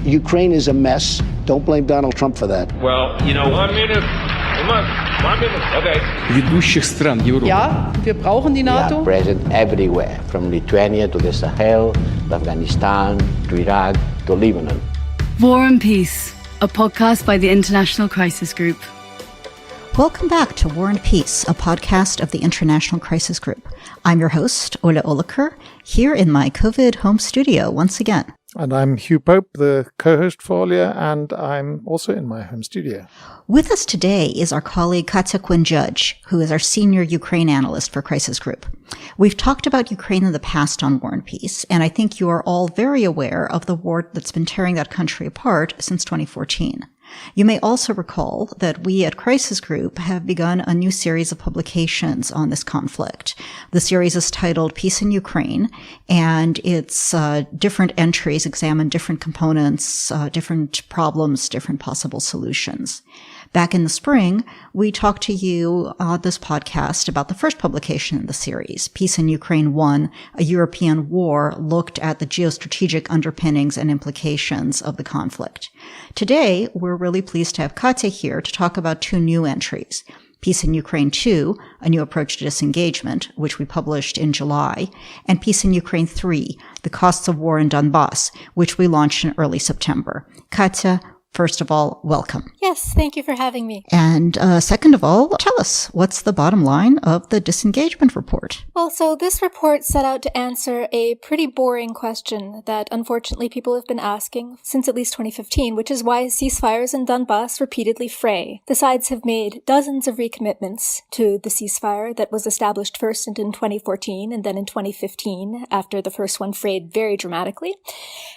Ukraine is a mess. Don't blame Donald Trump for that. Well, 1 minute. 1 minute. Okay. Ведущих стран Европы. Ja, wir brauchen die We NATO. are present everywhere, from Lithuania to the Sahel, to Afghanistan, to Iraq, to Lebanon. War and Peace, a podcast by the International Crisis Group. Welcome back to War and Peace, a podcast of the International Crisis Group. I'm your host, Ola Oliker, here in my COVID home studio once again. And I'm Hugh Pope, the co-host for Olga, and I'm also in my home studio. With us today is our colleague Katharine Quinn-Judge, who is our senior Ukraine analyst for Crisis Group. We've talked about Ukraine in the past on War and Peace, and I think you are all very aware of the war that's been tearing that country apart since 2014. You may also recall that we at Crisis Group have begun a new series of publications on this conflict. The series is titled Peace in Ukraine, and its different entries examine different components, different problems, different possible solutions. Back in the spring, we talked to you on this podcast about the first publication in the series, Peace in Ukraine 1, A European War Looked at the Geostrategic Underpinnings and Implications of the Conflict. Today, we're really pleased to have Katya here to talk about two new entries. Peace in Ukraine 2, A New Approach to Disengagement, which we published in July, and Peace in Ukraine 3, The Costs of War in Donbas, which we launched in early September. Katya, first of all, welcome. Yes, thank you for having me. And second of all, tell us, what's the bottom line of the disengagement report? Well, so this report set out to answer a pretty boring question that unfortunately people have been asking since at least 2015, which is why ceasefires in Donbas repeatedly fray. The sides have made dozens of recommitments to the ceasefire that was established first in 2014 and then in 2015 after the first one frayed very dramatically.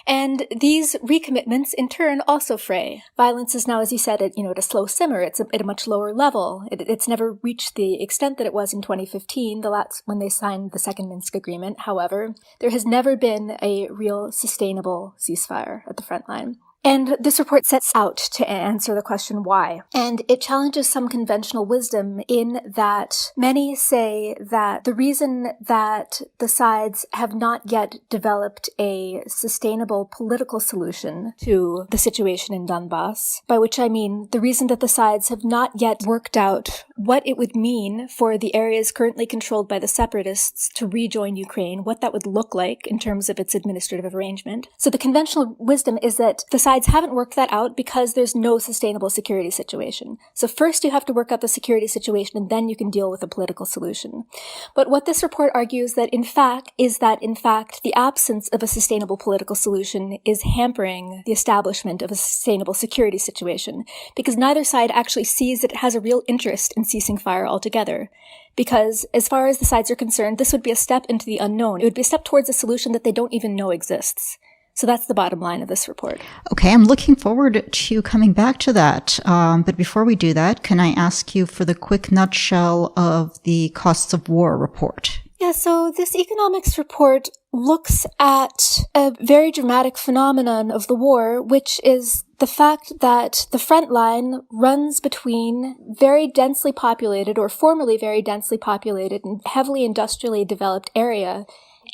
And these recommitments in turn also fray. Violence is now, as you said, at a slow simmer. It's at a much lower level. It's never reached the extent that it was in 2015, when they signed the second Minsk agreement. However, there has never been a real sustainable ceasefire at the front line. And this report sets out to answer the question why. And it challenges some conventional wisdom in that many say that the reason that the sides have not yet developed a sustainable political solution to the situation in Donbas, by which I mean the reason that the sides have not yet worked out what it would mean for the areas currently controlled by the separatists to rejoin Ukraine, what that would look like in terms of its administrative arrangement. So the conventional wisdom is that the sides haven't worked that out because there's no sustainable security situation. So first you have to work out the security situation and then you can deal with a political solution. But what this report argues is that in fact the absence of a sustainable political solution is hampering the establishment of a sustainable security situation because neither side actually sees that it has a real interest in ceasing fire altogether. Because as far as the sides are concerned, this would be a step into the unknown. It would be a step towards a solution that they don't even know exists. So that's the bottom line of this report. Okay, I'm looking forward to coming back to that. But before we do that, can I ask you for the quick nutshell of the Costs of War report? Yeah, so this economics report looks at a very dramatic phenomenon of the war, which is the fact that the front line runs between very densely populated or formerly very densely populated and heavily industrially developed area.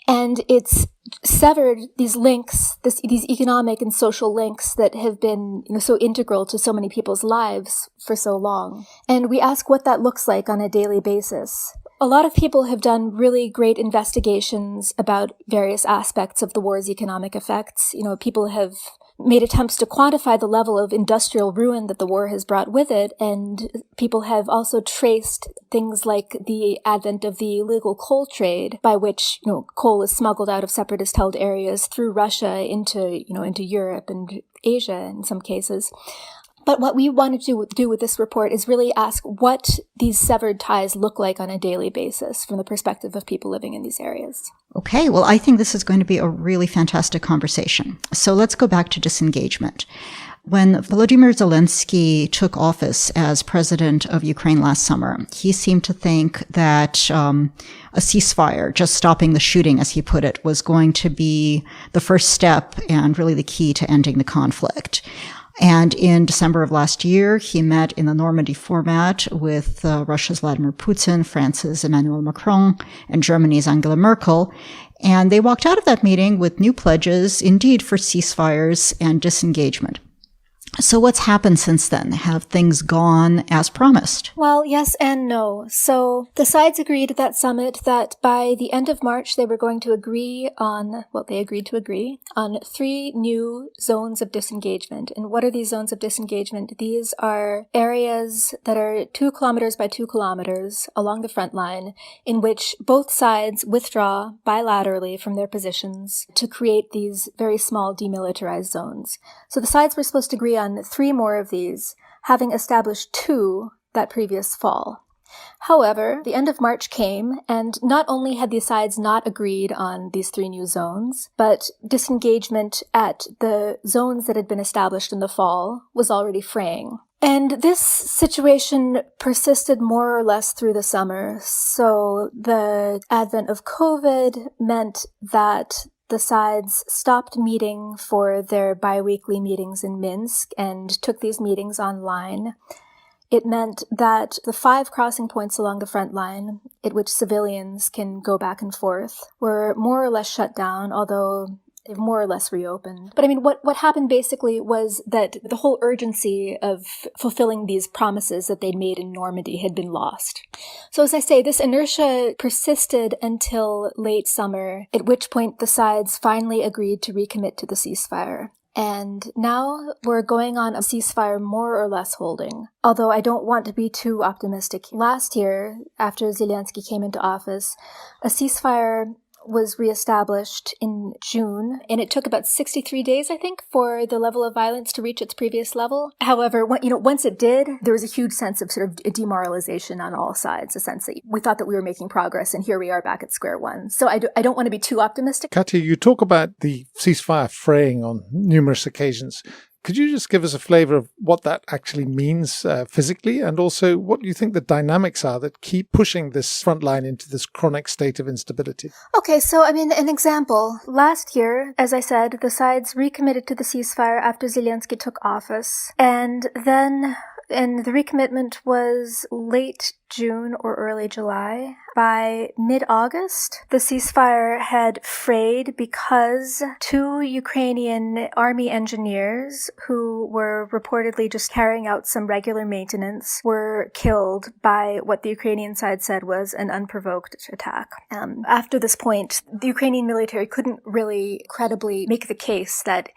And it's severed these links, these economic and social links that have been so integral to so many people's lives for so long. And we ask what that looks like on a daily basis. A lot of people have done really great investigations about various aspects of the war's economic effects. People have made attempts to quantify the level of industrial ruin that the war has brought with it, and people have also traced things like the advent of the illegal coal trade, by which coal is smuggled out of separatist-held areas through Russia into Europe and Asia in some cases. But what we wanted to do with this report is really ask what these severed ties look like on a daily basis from the perspective of people living in these areas. Okay, well, I think this is going to be a really fantastic conversation. So let's go back to disengagement. When Volodymyr Zelensky took office as president of Ukraine last summer, he seemed to think that a ceasefire, just stopping the shooting, as he put it, was going to be the first step and really the key to ending the conflict. And in December of last year, he met in the Normandy format with Russia's Vladimir Putin, France's Emmanuel Macron, and Germany's Angela Merkel. And they walked out of that meeting with new pledges, indeed, for ceasefires and disengagement. So what's happened since then? Have things gone as promised? Well, yes and no. So the sides agreed at that summit that by the end of March, they were going to agree on, they agreed to agree on 3 new zones of disengagement. And what are these zones of disengagement? These are areas that are 2 kilometers by 2 kilometers along the front line in which both sides withdraw bilaterally from their positions to create these very small demilitarized zones. So the sides were supposed to agree on 3 more of these, having established 2 that previous fall. However, the end of March came, and not only had the sides not agreed on these 3 new zones, but disengagement at the zones that had been established in the fall was already fraying. And this situation persisted more or less through the summer. So the advent of COVID meant that the sides stopped meeting for their bi-weekly meetings in Minsk and took these meetings online. It meant that the 5 crossing points along the front line, at which civilians can go back and forth, were more or less shut down, although they've more or less reopened. But I mean, what happened basically was that the whole urgency of fulfilling these promises that they'd made in Normandy had been lost. So as I say, this inertia persisted until late summer, at which point the sides finally agreed to recommit to the ceasefire. And now we're going on a ceasefire more or less holding. Although I don't want to be too optimistic. Last year, after Zelensky came into office, a ceasefire was reestablished in June, and it took about 63 days, I think, for the level of violence to reach its previous level. However, once it did, there was a huge sense of sort of demoralization on all sides, a sense that we thought that we were making progress, and here we are back at square one. So I don't want to be too optimistic. Katya, you talk about the ceasefire fraying on numerous occasions. Could you just give us a flavor of what that actually means physically, and also what you think the dynamics are that keep pushing this front line into this chronic state of instability? Okay, so I mean, an example. Last year, as I said, the sides recommitted to the ceasefire after Zelensky took office, and the recommitment was late June or early July. By mid-August, the ceasefire had frayed because 2 Ukrainian army engineers who were reportedly just carrying out some regular maintenance were killed by what the Ukrainian side said was an unprovoked attack. After this point, the Ukrainian military couldn't really credibly make the case that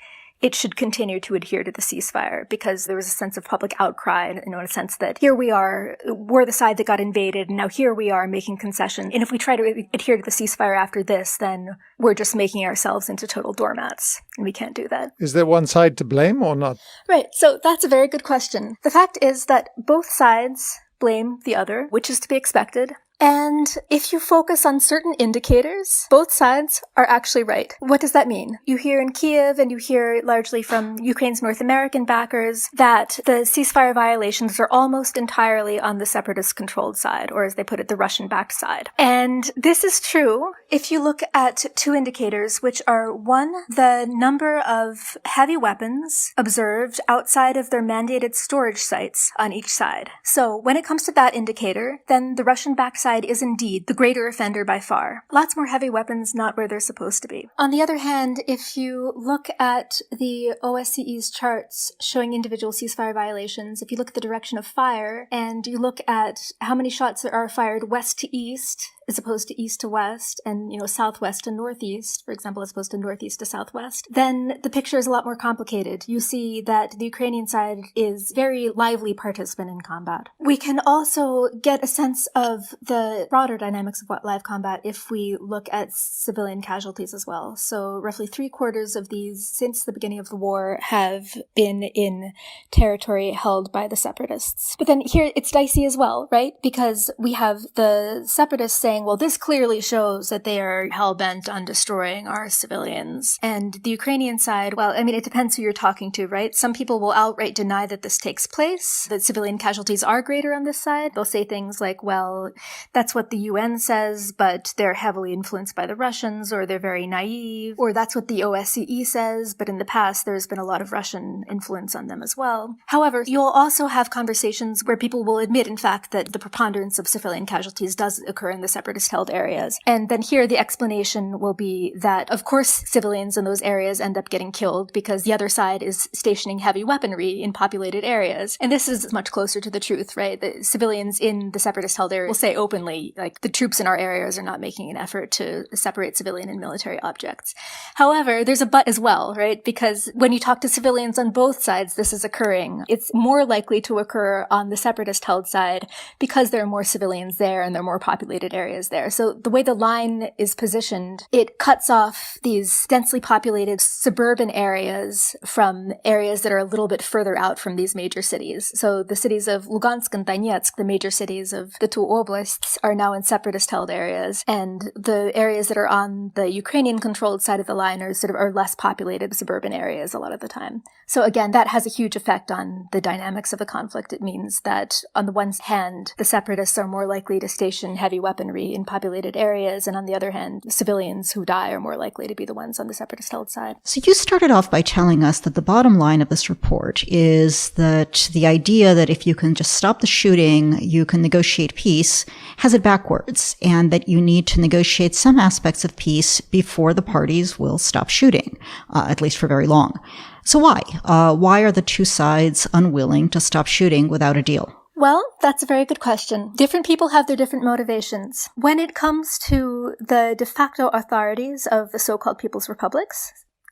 it should continue to adhere to the ceasefire because there was a sense of public outcry, in a sense that here we are, we're the side that got invaded, and now here we are making concessions. And if we try to adhere to the ceasefire after this, then we're just making ourselves into total doormats, and we can't do that. Is there one side to blame or not? Right, so that's a very good question. The fact is that both sides blame the other, which is to be expected. And if you focus on certain indicators, both sides are actually right. What does that mean? You hear in Kiev, and you hear largely from Ukraine's North American backers, that the ceasefire violations are almost entirely on the separatist-controlled side, or as they put it, the Russian-backed side. And this is true if you look at 2 indicators, which are, 1, the number of heavy weapons observed outside of their mandated storage sites on each side. So when it comes to that indicator, then the Russian-backed side is indeed the greater offender by far. Lots more heavy weapons not where they're supposed to be. On the other hand, if you look at the OSCE's charts showing individual ceasefire violations, if you look at the direction of fire, and you look at how many shots are fired west to east, as opposed to east to west, and, southwest to northeast, for example, as opposed to northeast to southwest, then the picture is a lot more complicated. You see that the Ukrainian side is very lively participant in combat. We can also get a sense of the broader dynamics of live combat if we look at civilian casualties as well. So roughly 3/4 of these, since the beginning of the war, have been in territory held by the separatists. But then here it's dicey as well, right? Because we have the separatists saying, well, this clearly shows that they are hell-bent on destroying our civilians. And the Ukrainian side, well, I mean, it depends who you're talking to, right? Some people will outright deny that this takes place, that civilian casualties are greater on this side. They'll say things like, well, that's what the UN says, but they're heavily influenced by the Russians, or they're very naive, or that's what the OSCE says, but in the past there's been a lot of Russian influence on them as well. However, you'll also have conversations where people will admit, in fact, that the preponderance of civilian casualties does occur in the separatist-held areas. And then here the explanation will be that, of course, civilians in those areas end up getting killed because the other side is stationing heavy weaponry in populated areas. And this is much closer to the truth, right? The civilians in the separatist-held area will say openly, like, the troops in our areas are not making an effort to separate civilian and military objects. However, there's a but as well, right? Because when you talk to civilians on both sides, this is occurring. It's more likely to occur on the separatist-held side because there are more civilians there and there are more populated areas there. So the way the line is positioned, it cuts off these densely populated suburban areas from areas that are a little bit further out from these major cities. So the cities of Lugansk and Donetsk, the major cities of the two oblasts, are now in separatist-held areas, and the areas that are on the Ukrainian-controlled side of the line are less populated suburban areas a lot of the time. So again, that has a huge effect on the dynamics of the conflict. It means that on the one hand, the separatists are more likely to station heavy weaponry in populated areas, and on the other hand, civilians who die are more likely to be the ones on the separatist-held side. So you started off by telling us that the bottom line of this report is that the idea that if you can just stop the shooting, you can negotiate peace, has it backwards, and that you need to negotiate some aspects of peace before the parties will stop shooting, at least for very long. So why? Why are the two sides unwilling to stop shooting without a deal? Well, that's a very good question. Different people have their different motivations. When it comes to the de facto authorities of the so-called People's Republics,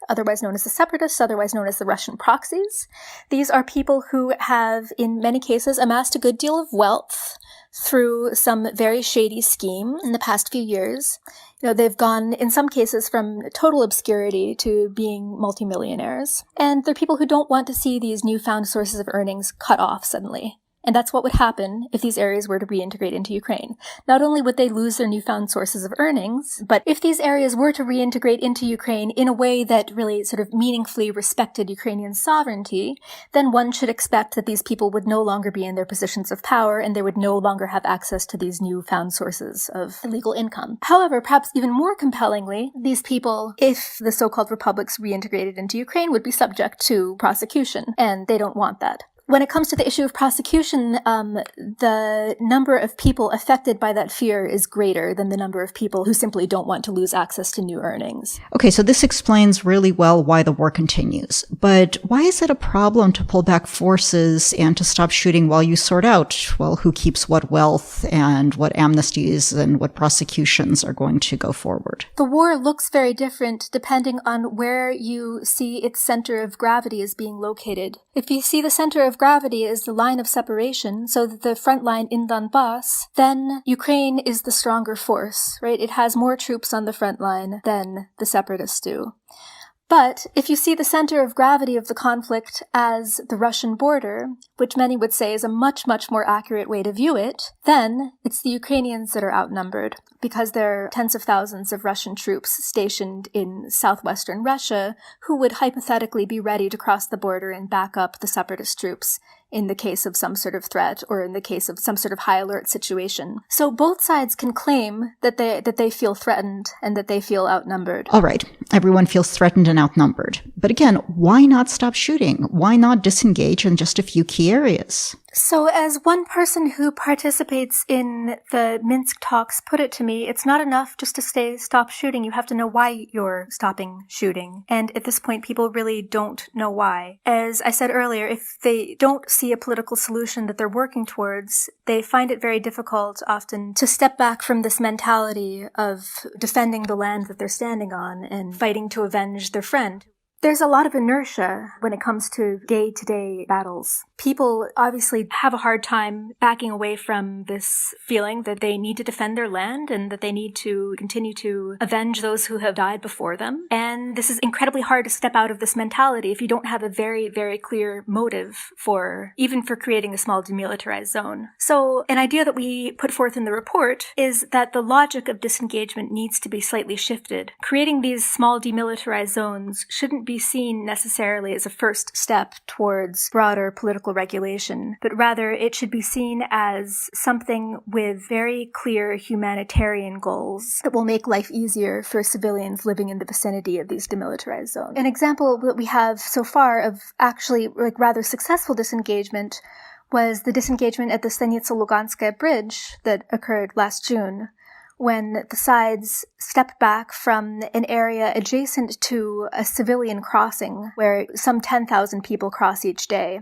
otherwise known as the separatists, otherwise known as the Russian proxies, these are people who have, in many cases, amassed a good deal of wealth through some very shady scheme in the past few years. They've gone, in some cases, from total obscurity to being multimillionaires. And they're people who don't want to see these newfound sources of earnings cut off suddenly. And that's what would happen if these areas were to reintegrate into Ukraine. Not only would they lose their newfound sources of earnings, but if these areas were to reintegrate into Ukraine in a way that really sort of meaningfully respected Ukrainian sovereignty, then one should expect that these people would no longer be in their positions of power and they would no longer have access to these newfound sources of illegal income. However, perhaps even more compellingly, these people, if the so-called republics reintegrated into Ukraine, would be subject to prosecution, and they don't want that. When it comes to the issue of prosecution, the number of people affected by that fear is greater than the number of people who simply don't want to lose access to new earnings. Okay, so this explains really well why the war continues. But why is it a problem to pull back forces and to stop shooting while you sort out, well, who keeps what wealth and what amnesties and what prosecutions are going to go forward? The war looks very different depending on where you see its center of gravity is being located. If you see the center of gravity is the line of separation, so that the front line in Donbas, then Ukraine is the stronger force, right? It has more troops on the front line than the separatists do. But if you see the center of gravity of the conflict as the Russian border, which many would say is a much, much more accurate way to view it, then it's the Ukrainians that are outnumbered, because there are tens of thousands of Russian troops stationed in southwestern Russia who would hypothetically be ready to cross the border and back up the separatist troops in the case of some sort of threat or in the case of some sort of high alert situation. So both sides can claim that they feel threatened and that they feel outnumbered. All right. Everyone feels threatened and outnumbered. But again, why not stop shooting? Why not disengage in just a few key areas? So as one person who participates in the Minsk talks put it to me, it's not enough just to stop shooting. You have to know why you're stopping shooting. And at this point, people really don't know why. As I said earlier, if they don't see a political solution that they're working towards, they find it very difficult often to step back from this mentality of defending the land that they're standing on and fighting to avenge their friend. There's a lot of inertia when it comes to day-to-day battles. People obviously have a hard time backing away from this feeling that they need to defend their land and that they need to continue to avenge those who have died before them. And this is incredibly hard to step out of this mentality if you don't have a very, very clear motive for creating a small demilitarized zone. So an idea that we put forth in the report is that the logic of disengagement needs to be slightly shifted. Creating these small demilitarized zones shouldn't be seen necessarily as a first step towards broader political regulation, but rather it should be seen as something with very clear humanitarian goals that will make life easier for civilians living in the vicinity of these demilitarized zones. An example that we have so far of actually rather successful disengagement was the disengagement at the Stanitsa-Luganskaya bridge that occurred last June, when the sides stepped back from an area adjacent to a civilian crossing where some 10,000 people cross each day.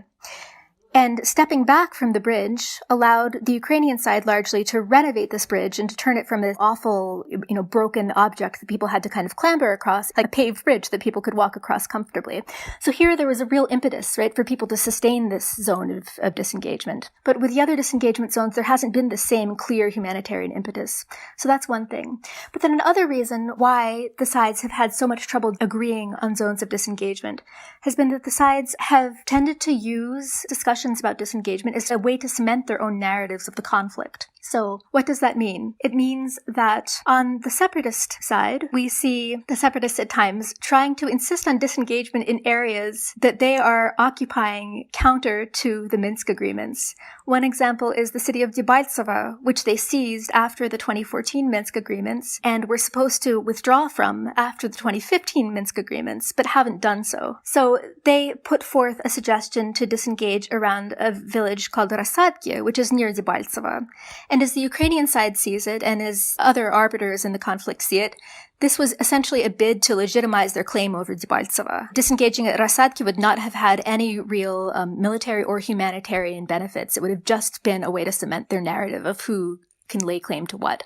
And stepping back from the bridge allowed the Ukrainian side largely to renovate this bridge and to turn it from this awful, broken object that people had to kind of clamber across, like a paved bridge that people could walk across comfortably. So here there was a real impetus, right, for people to sustain this zone of disengagement. But with the other disengagement zones, there hasn't been the same clear humanitarian impetus. So that's one thing. But then another reason why the sides have had so much trouble agreeing on zones of disengagement has been that the sides have tended to use discussions about disengagement as a way to cement their own narratives of the conflict. So what does that mean? It means that on the separatist side, we see the separatists at times trying to insist on disengagement in areas that they are occupying counter to the Minsk agreements. One example is the city of Debaltseve, which they seized after the 2014 Minsk agreements and were supposed to withdraw from after the 2015 Minsk agreements, but haven't done so. So they put forth a suggestion to disengage around a village called Rasadki, which is near Debaltseve. And as the Ukrainian side sees it, and as other arbiters in the conflict see it, this was essentially a bid to legitimize their claim over Debaltseve. Disengaging at Rasadki would not have had any real military or humanitarian benefits. It would have just been a way to cement their narrative of who can lay claim to what.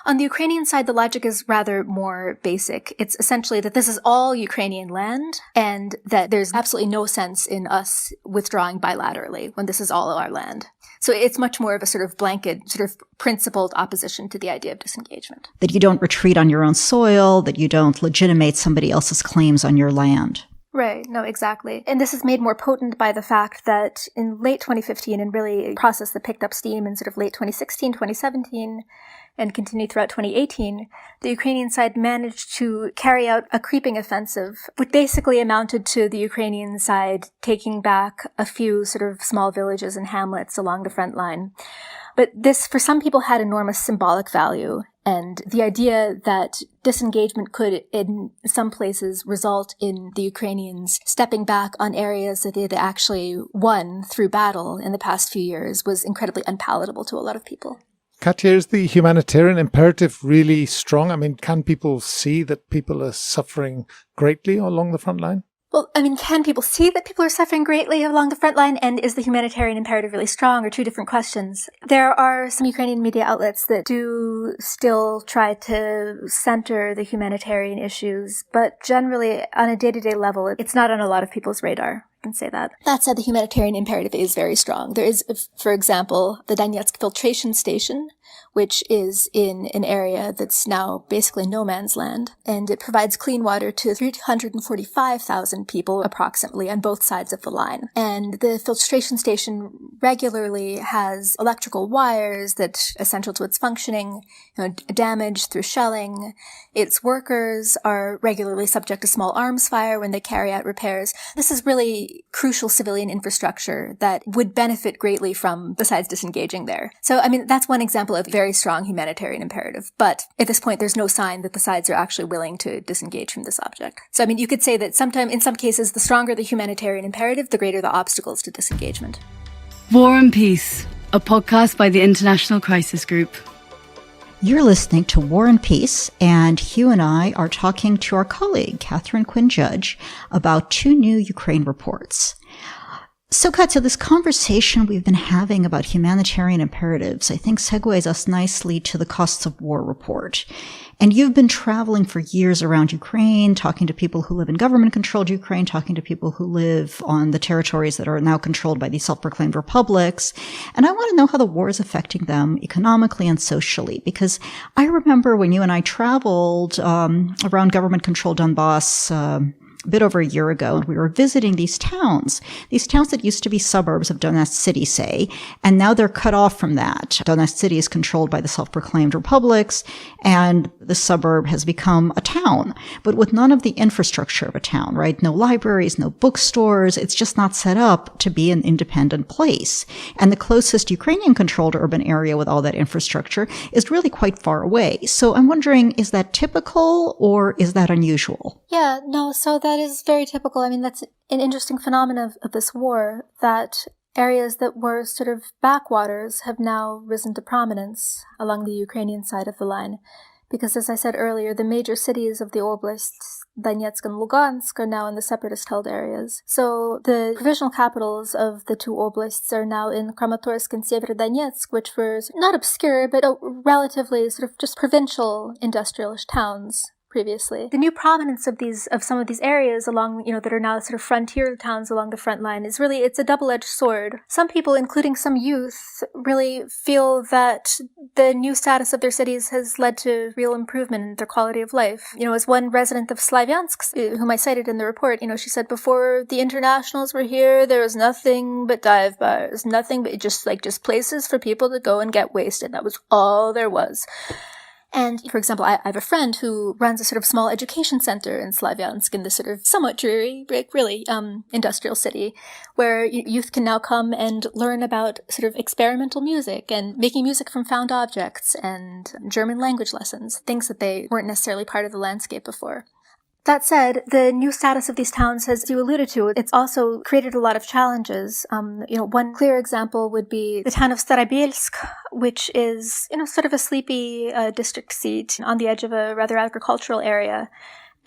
On the Ukrainian side, the logic is rather more basic. It's essentially that this is all Ukrainian land and that there's absolutely no sense in us withdrawing bilaterally when this is all our land. So it's much more of a sort of blanket, sort of principled opposition to the idea of disengagement. That you don't retreat on your own soil, that you don't legitimate somebody else's claims on your land. Right. No, exactly. And this is made more potent by the fact that in late 2015, and really a process that picked up steam in sort of late 2016, 2017, and continued throughout 2018, the Ukrainian side managed to carry out a creeping offensive, which basically amounted to the Ukrainian side taking back a few sort of small villages and hamlets along the front line. But this, for some people, had enormous symbolic value. And the idea that disengagement could, in some places, result in the Ukrainians stepping back on areas that they had actually won through battle in the past few years was incredibly unpalatable to a lot of people. Katya, is the humanitarian imperative really strong? I mean, can people see that people are suffering greatly along the front line? Well, I mean, can people see that people are suffering greatly along the front line? And is the humanitarian imperative really strong? Are two different questions. There are some Ukrainian media outlets that do still try to center the humanitarian issues, but generally on a day-to-day level, it's not on a lot of people's radar. Can say that. That said, the humanitarian imperative is very strong. There is, for example, the Donetsk filtration station, which is in an area that's now basically no man's land, and it provides clean water to 345,000 people approximately on both sides of the line. And the filtration station regularly has electrical wires that are essential to its functioning, damaged through shelling. Its workers are regularly subject to small arms fire when they carry out repairs. This is really crucial civilian infrastructure that would benefit greatly from the sides disengaging there. So, I mean, that's one example of very strong humanitarian imperative. But at this point, there's no sign that the sides are actually willing to disengage from this object. So, I mean, you could say that in some cases, the stronger the humanitarian imperative, the greater the obstacles to disengagement. War and Peace, a podcast by the International Crisis Group. You're listening to War and Peace, and Hugh and I are talking to our colleague, Katharine Quinn-Judge, about two new Ukraine reports. So, Katya, this conversation we've been having about humanitarian imperatives, I think, segues us nicely to the Costs of War report. And you've been traveling for years around Ukraine, talking to people who live in government-controlled Ukraine, talking to people who live on the territories that are now controlled by these self-proclaimed republics. And I want to know how the war is affecting them economically and socially, because I remember when you and I traveled around government-controlled Donbas a bit over a year ago, and we were visiting these towns that used to be suburbs of Donetsk city, say, and now they're cut off from that. Donetsk city is controlled by the self-proclaimed republics, and the suburb has become a town, but with none of the infrastructure of a town, right? No libraries, no bookstores. It's just not set up to be an independent place. And the closest Ukrainian-controlled urban area with all that infrastructure is really quite far away. So I'm wondering, is that typical or is that unusual? Yeah, no, so that is very typical. I mean, that's an interesting phenomenon of this war, that Areas that were sort of backwaters have now risen to prominence along the Ukrainian side of the line. Because, as I said earlier, the major cities of the oblasts, Donetsk and Lugansk, are now in the separatist-held areas. So the provisional capitals of the two oblasts are now in Kramatorsk and Severodonetsk, which were not obscure, but relatively sort of just provincial industrialist towns previously. The new prominence of some of these areas along, that are now sort of frontier towns along the front line is really, it's a double-edged sword. Some people, including some youth, really feel that the new status of their cities has led to real improvement in their quality of life. As one resident of Slavyansk, whom I cited in the report, she said before the internationals were here, there was nothing but dive bars, nothing but just places for people to go and get wasted. That was all there was. And, for example, I have a friend who runs a sort of small education center in Slavyansk, in this sort of somewhat dreary, really industrial city, where youth can now come and learn about sort of experimental music and making music from found objects and German language lessons, things that they weren't necessarily part of the landscape before. That said, the new status of these towns, as you alluded to, it's also created a lot of challenges. One clear example would be the town of Starobielsk, which is, sort of a sleepy district seat on the edge of a rather agricultural area.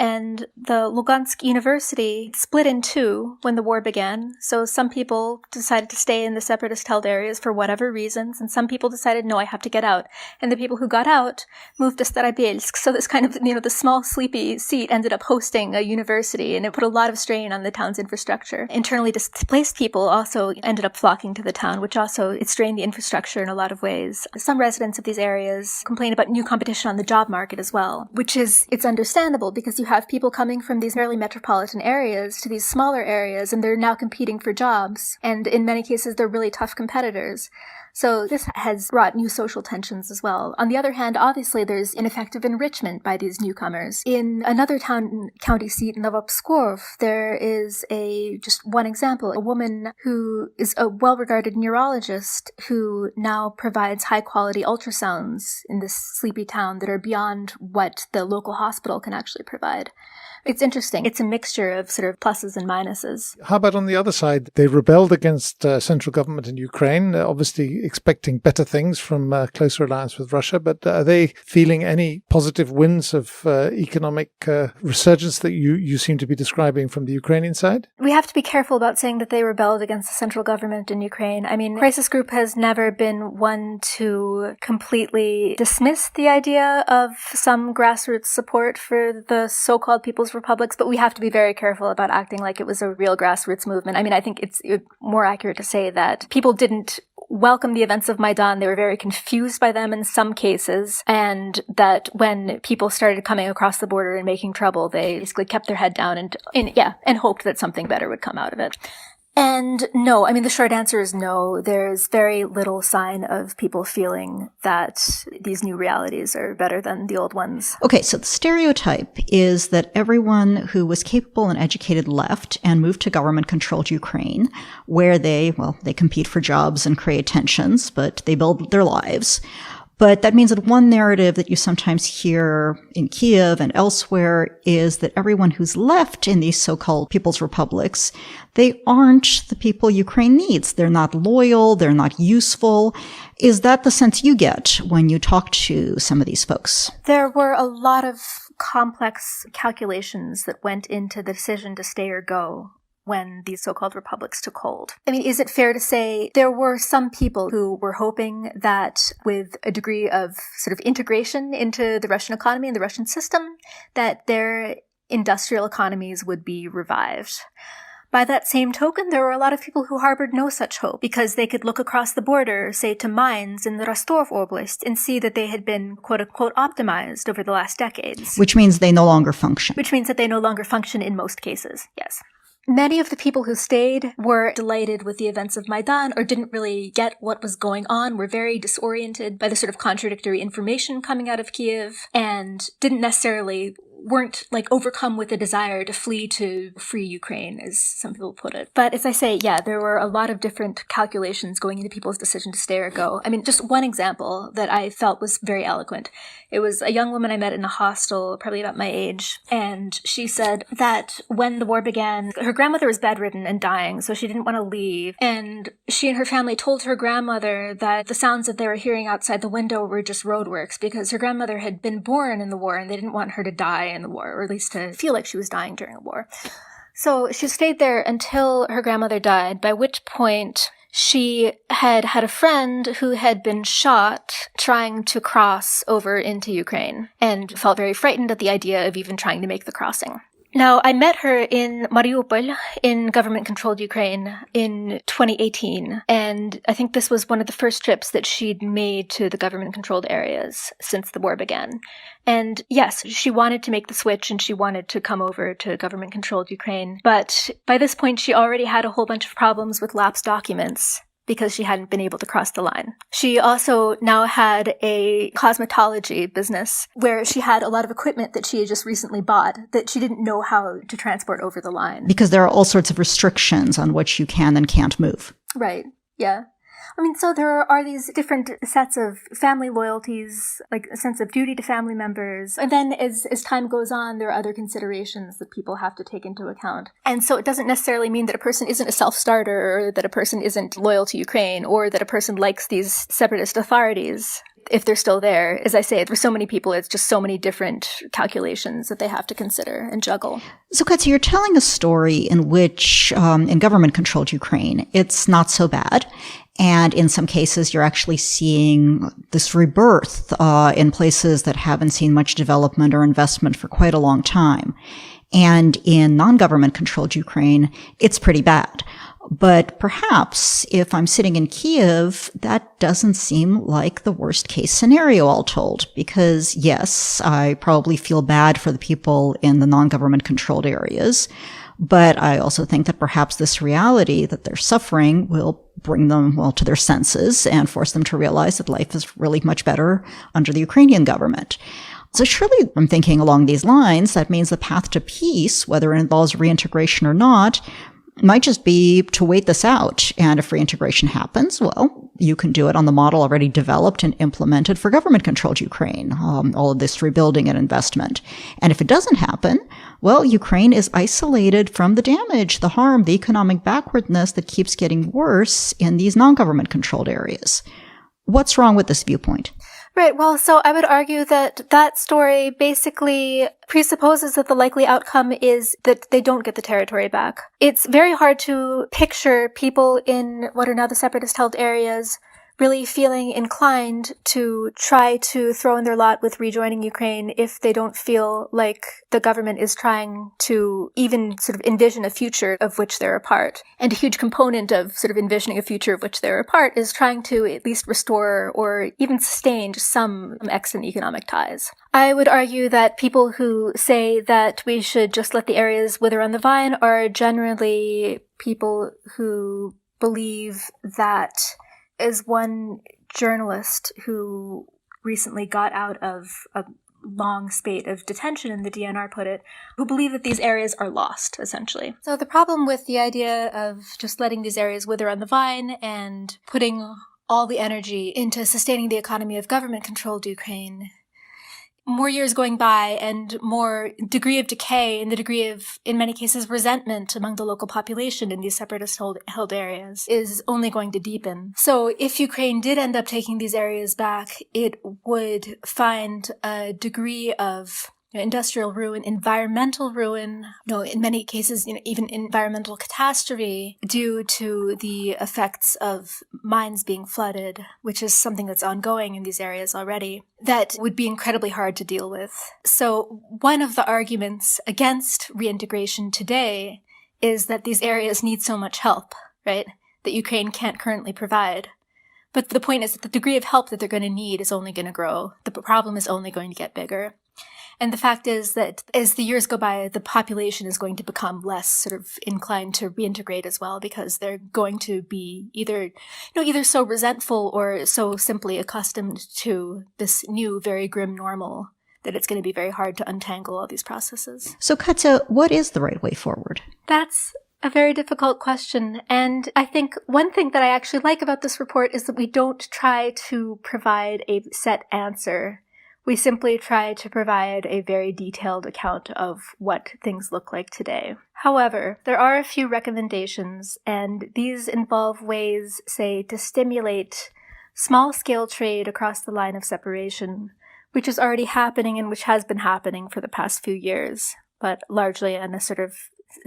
And the Lugansk University split in two when the war began. So some people decided to stay in the separatist-held areas for whatever reasons, and some people decided, no, I have to get out. And the people who got out moved to Starobielsk. So this kind of, the small sleepy seat ended up hosting a university, and it put a lot of strain on the town's infrastructure. Internally displaced people also ended up flocking to the town, which also, it strained the infrastructure in a lot of ways. Some residents of these areas complain about new competition on the job market as well, it's understandable because you have people coming from these fairly metropolitan areas to these smaller areas, and they're now competing for jobs. And in many cases, they're really tough competitors. So this has brought new social tensions as well. On the other hand, obviously, there's ineffective enrichment by these newcomers. In another county seat, Novopskov, there is just one example, a woman who is a well-regarded neurologist who now provides high-quality ultrasounds in this sleepy town that are beyond what the local hospital can actually provide. It's interesting. It's a mixture of sort of pluses and minuses. How about on the other side? They rebelled against central government in Ukraine, obviously expecting better things from closer alliance with Russia. But are they feeling any positive winds of economic resurgence that you seem to be describing from the Ukrainian side? We have to be careful about saying that they rebelled against the central government in Ukraine. I mean, Crisis Group has never been one to completely dismiss the idea of some grassroots support for the so-called People's Republics, but we have to be very careful about acting like it was a real grassroots movement. I mean, I think it's more accurate to say that people didn't welcome the events of Maidan. They were very confused by them in some cases, and that when people started coming across the border and making trouble, they basically kept their head down and hoped that something better would come out of it. And no, I mean, the short answer is no. There's very little sign of people feeling that these new realities are better than the old ones. Okay, so the stereotype is that everyone who was capable and educated left and moved to government-controlled Ukraine, where they compete for jobs and create tensions, but they build their lives. But that means that one narrative that you sometimes hear in Kiev and elsewhere is that everyone who's left in these so-called People's Republics, they aren't the people Ukraine needs. They're not loyal. They're not useful. Is that the sense you get when you talk to some of these folks? There were a lot of complex calculations that went into the decision to stay or go when these so-called republics took hold. I mean, is it fair to say there were some people who were hoping that with a degree of sort of integration into the Russian economy and the Russian system, that their industrial economies would be revived? By that same token, there were a lot of people who harbored no such hope because they could look across the border, say to mines in the Rostov Oblast, and see that they had been quote-unquote optimized over the last decades. Which means they no longer function. Which means that they no longer function in most cases, yes. Many of the people who stayed were delighted with the events of Maidan or didn't really get what was going on, were very disoriented by the sort of contradictory information coming out of Kiev, and didn't necessarily weren't like overcome with a desire to flee to free Ukraine, as some people put it. But as I say, yeah, there were a lot of different calculations going into people's decision to stay or go. I mean, just one example that I felt was very eloquent. It was a young woman I met in a hostel, probably about my age, and she said that when the war began, her grandmother was bedridden and dying, so she didn't want to leave. And she and her family told her grandmother that the sounds that they were hearing outside the window were just roadworks, because her grandmother had been born in the war and they didn't want her to die in the war, or at least to feel like she was dying during the war. So she stayed there until her grandmother died, by which point she had had a friend who had been shot trying to cross over into Ukraine and felt very frightened at the idea of even trying to make the crossing. Now, I met her in Mariupol, in government-controlled Ukraine, in 2018, and I think this was one of the first trips that she'd made to the government-controlled areas since the war began. And yes, she wanted to make the switch and she wanted to come over to government-controlled Ukraine, but by this point she already had a whole bunch of problems with lapsed documents because she hadn't been able to cross the line. She also now had a cosmetology business where she had a lot of equipment that she had just recently bought that she didn't know how to transport over the line. Because there are all sorts of restrictions on what you can and can't move. Right, yeah. I mean, so there are these different sets of family loyalties, like a sense of duty to family members. And then as time goes on, there are other considerations that people have to take into account. And so it doesn't necessarily mean that a person isn't a self-starter, or that a person isn't loyal to Ukraine, or that a person likes these separatist authorities if they're still there. As I say, for so many people, it's just so many different calculations that they have to consider and juggle. So, Katya, you're telling a story in which, in government-controlled Ukraine, it's not so bad. And in some cases, you're actually seeing this rebirth in places that haven't seen much development or investment for quite a long time. And in non-government controlled Ukraine, it's pretty bad. But perhaps if I'm sitting in Kiev, that doesn't seem like the worst case scenario, all told. Because yes, I probably feel bad for the people in the non-government controlled areas. But I also think that perhaps this reality that they're suffering will bring them, well, to their senses and force them to realize that life is really much better under the Ukrainian government. So surely I'm thinking along these lines, that means the path to peace, whether it involves reintegration or not, might just be to wait this out. And if reintegration happens, well, you can do it on the model already developed and implemented for government-controlled Ukraine, all of this rebuilding and investment. And if it doesn't happen, well, Ukraine is isolated from the damage, the harm, the economic backwardness that keeps getting worse in these non-government controlled areas. What's wrong with this viewpoint? Right. Well, so I would argue that that story basically presupposes that the likely outcome is that they don't get the territory back. It's very hard to picture people in what are now the separatist-held areas really feeling inclined to try to throw in their lot with rejoining Ukraine if they don't feel like the government is trying to even sort of envision a future of which they're a part. And a huge component of sort of envisioning a future of which they're a part is trying to at least restore or even sustain just some excellent economic ties. I would argue that people who say that we should just let the areas wither on the vine are generally people who believe that, as one journalist who recently got out of a long spate of detention in the DNR put it, who believe that these areas are lost, essentially. So the problem with the idea of just letting these areas wither on the vine and putting all the energy into sustaining the economy of government-controlled Ukraine, more years going by and more degree of decay and the degree of, in many cases, resentment among the local population in these separatist-held areas is only going to deepen. So if Ukraine did end up taking these areas back, it would find a degree of industrial ruin, environmental ruin, in many cases, even environmental catastrophe due to the effects of mines being flooded, which is something that's ongoing in these areas already, that would be incredibly hard to deal with. So one of the arguments against reintegration today is that these areas need so much help, right, that Ukraine can't currently provide. But the point is that the degree of help that they're going to need is only going to grow. The problem is only going to get bigger. And the fact is that as the years go by, the population is going to become less sort of inclined to reintegrate as well, because they're going to be either so resentful or so simply accustomed to this new, very grim normal that it's going to be very hard to untangle all these processes. So, Katja, what is the right way forward? That's a very difficult question. And I think one thing that I actually like about this report is that we don't try to provide a set answer. We simply try to provide a very detailed account of what things look like today. However, there are a few recommendations, and these involve ways, say, to stimulate small-scale trade across the line of separation, which is already happening and which has been happening for the past few years, but largely on a sort of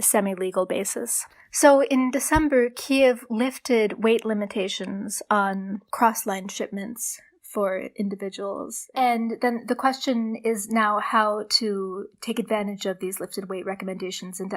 semi-legal basis. So in December, Kyiv lifted weight limitations on cross-line shipments for individuals. And then the question is now how to take advantage of these lifted weight recommendations and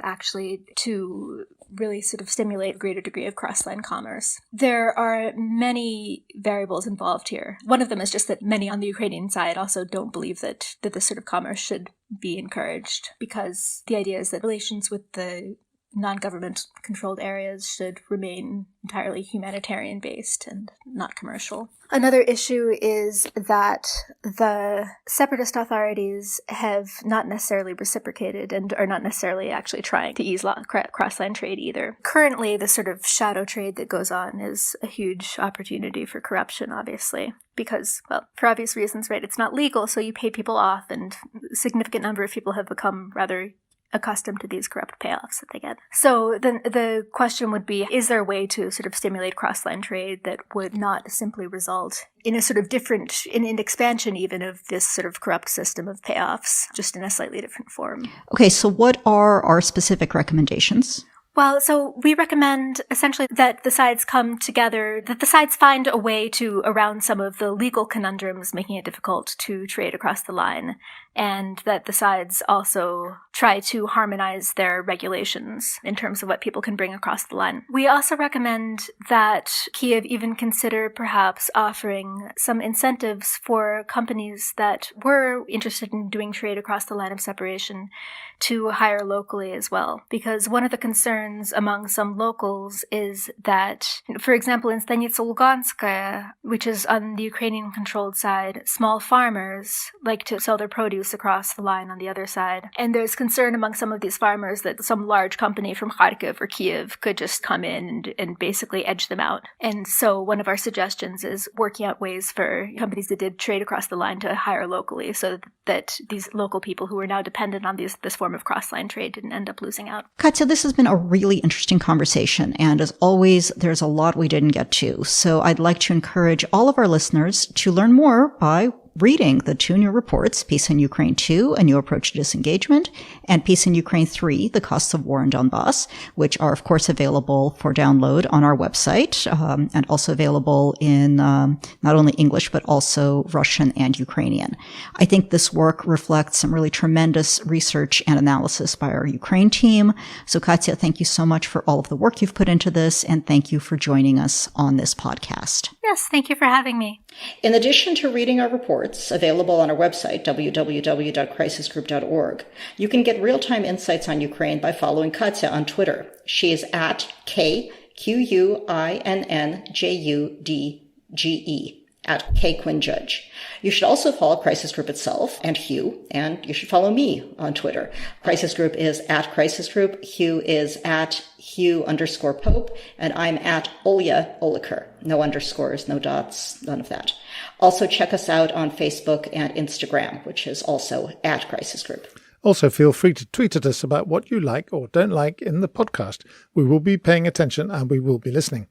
to really sort of stimulate a greater degree of cross-line commerce. There are many variables involved here. One of them is just that many on the Ukrainian side also don't believe that this sort of commerce should be encouraged, because the idea is that relations with the non-government controlled areas should remain entirely humanitarian based and not commercial. Another issue is that the separatist authorities have not necessarily reciprocated and are not necessarily actually trying to ease cross-line trade either. Currently, the sort of shadow trade that goes on is a huge opportunity for corruption, obviously, because, well, for obvious reasons, right? It's not legal, so you pay people off, and a significant number of people have become rather accustomed to these corrupt payoffs that they get. So then the question would be, is there a way to sort of stimulate cross-line trade that would not simply result in a sort of different, in an expansion even of this sort of corrupt system of payoffs, just in a slightly different form? Okay, so what are our specific recommendations? Well, so we recommend essentially that the sides come together, that the sides find a way to, around some of the legal conundrums making it difficult to trade across the line, and that the sides also try to harmonize their regulations in terms of what people can bring across the line. We also recommend that Kyiv even consider perhaps offering some incentives for companies that were interested in doing trade across the line of separation to hire locally as well. Because one of the concerns among some locals is that, for example, in Stanitsa Luganskaya, which is on the Ukrainian-controlled side, small farmers like to sell their produce across the line on the other side. And there's concern among some of these farmers that some large company from Kharkiv or Kyiv could just come in and basically edge them out. And so one of our suggestions is working out ways for companies that did trade across the line to hire locally, so that these local people who are now dependent on this form of cross-line trade didn't end up losing out. Katja, this has been a really interesting conversation. And as always, there's a lot we didn't get to. So I'd like to encourage all of our listeners to learn more by reading the two new reports, Peace in Ukraine 2, A New Approach to Disengagement, and Peace in Ukraine 3, The Costs of War in Donbas, which are, of course, available for download on our website, and also available in not only English, but also Russian and Ukrainian. I think this work reflects some really tremendous research and analysis by our Ukraine team. So, Katja, thank you so much for all of the work you've put into this, and thank you for joining us on this podcast. Yes, thank you for having me. In addition to reading our reports, available on our website, www.crisisgroup.org, you can get real-time insights on Ukraine by following Katja on Twitter. She is at KQUINNJUDGE, at Quinn-Judge. You should also follow Crisis Group itself and Hugh, and you should follow me on Twitter. Crisis Group is at Crisis Group, Hugh is at Hugh_Pope, and I'm at Olya Oliker. No underscores, no dots, none of that. Also check us out on Facebook and Instagram, which is also at Crisis Group. Also, feel free to tweet at us about what you like or don't like in the podcast. We will be paying attention and we will be listening.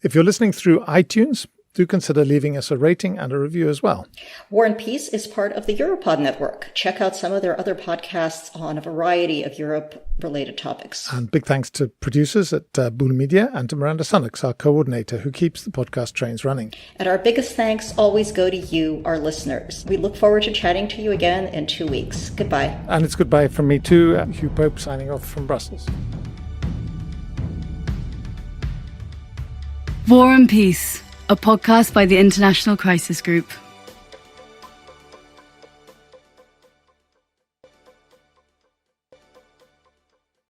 If you're listening through iTunes, do consider leaving us a rating and a review as well. War and Peace is part of the Europod network. Check out some of their other podcasts on a variety of Europe-related topics. And big thanks to producers at Bull Media and to Miranda Sunnux, our coordinator, who keeps the podcast trains running. And our biggest thanks always go to you, our listeners. We look forward to chatting to you again in 2 weeks. Goodbye. And it's goodbye from me too. Hugh Pope signing off from Brussels. War and Peace, a podcast by the International Crisis Group.